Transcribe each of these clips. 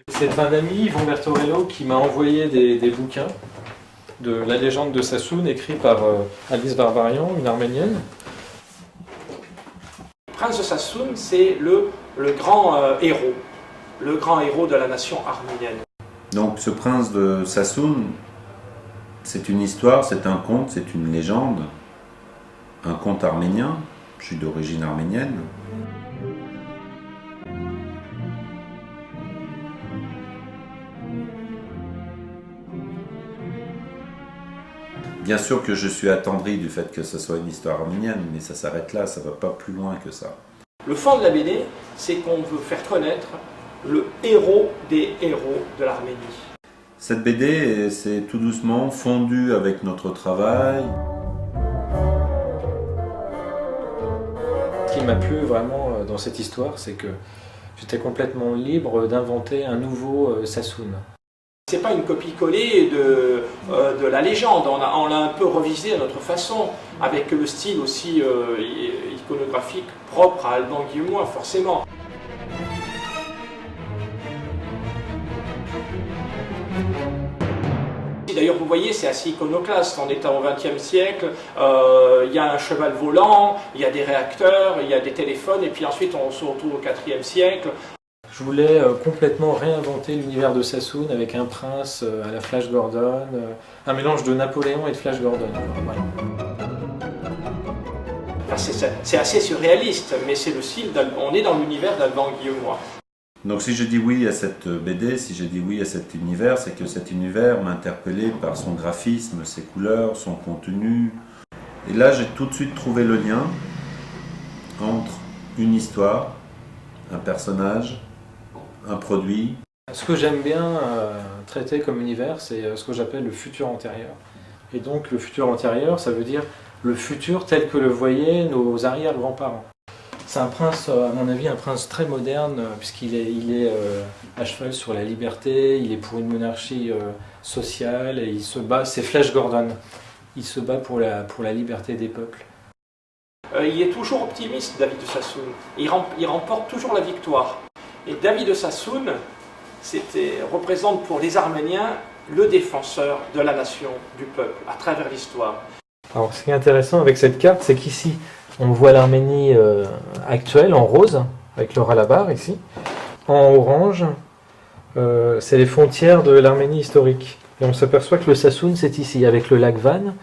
C'est un ami, Yvon Bertorello, qui m'a envoyé des bouquins de la légende de Sassoun, écrit par Alice Barbarian, une Arménienne. Le prince de Sassoun, c'est le grand héros de la nation arménienne. Donc ce prince de Sassoun, c'est une histoire, c'est un conte, c'est une légende, un conte arménien. Je suis d'origine arménienne. Bien sûr que je suis attendri du fait que ce soit une histoire arménienne, mais ça s'arrête là, ça ne va pas plus loin que ça. Le fond de la BD, c'est qu'on veut faire connaître le héros des héros de l'Arménie. Cette BD, c'est tout doucement fondu avec notre travail. Ce qui m'a plu vraiment dans cette histoire, c'est que j'étais complètement libre d'inventer un nouveau Sassoun. C'est pas une copie-collée de la légende, on l'a un peu revisé à notre façon, avec le style aussi iconographique propre à Alban Guillaumois, forcément. D'ailleurs, vous voyez, c'est assez iconoclaste. On est au XXe siècle, il y a un cheval volant, il y a des réacteurs, il y a des téléphones, et puis ensuite on se retrouve au IVe siècle. Je voulais complètement réinventer l'univers de Sassoun avec un prince à la Flash Gordon, un mélange de Napoléon et de Flash Gordon. Voilà. Enfin, c'est assez surréaliste, mais c'est le style on est dans l'univers d'Alban Guillaumois. Donc si je dis oui à cette BD, si je dis oui à cet univers, c'est que cet univers m'a interpellé par son graphisme, ses couleurs, son contenu. Et là, j'ai tout de suite trouvé le lien entre une histoire, un personnage, un produit. Ce que j'aime bien traiter comme univers, c'est ce que j'appelle le futur antérieur. Et donc le futur antérieur, ça veut dire le futur tel que le voyaient nos arrière-grands-parents. C'est un prince, à mon avis, un prince très moderne, puisqu'il est à cheval sur la liberté, il est pour une monarchie sociale, et il se bat, c'est Flash Gordon, il se bat pour la liberté des peuples. Il est toujours optimiste, David de Sassoun. Il remporte toujours la victoire. Et David de Sassoun représente pour les Arméniens le défenseur de la nation, du peuple, à travers l'histoire. Alors, ce qui est intéressant avec cette carte, c'est qu'ici, on voit l'Arménie actuelle en rose, avec le Ralabar ici. En orange, c'est les frontières de l'Arménie historique. Et on s'aperçoit que le Sassoun, c'est ici, avec le lac Van,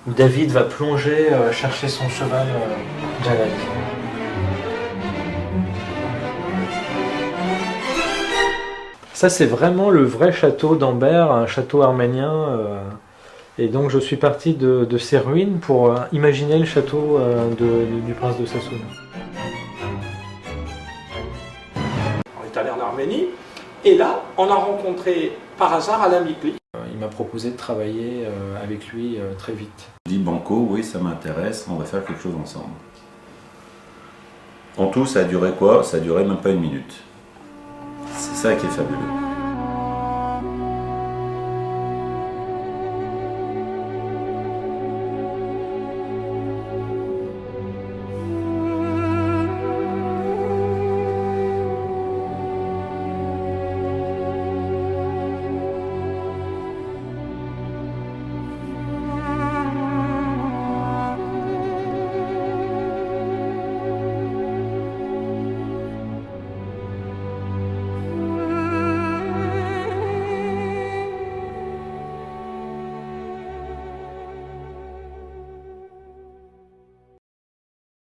où David va plonger, chercher son cheval Janak. Ça, c'est vraiment le vrai château d'Ambert, un château arménien. Et donc, je suis parti de ces ruines pour imaginer le château du prince de Sassoun. On est allé en Arménie, et là, on a rencontré par hasard Alain Bicli. Il m'a proposé de travailler avec lui très vite. Je dis banco, oui, ça m'intéresse, on va faire quelque chose ensemble. En tout, ça a duré quoi? Ça a duré même pas une minute. C'est ça qui est fabuleux.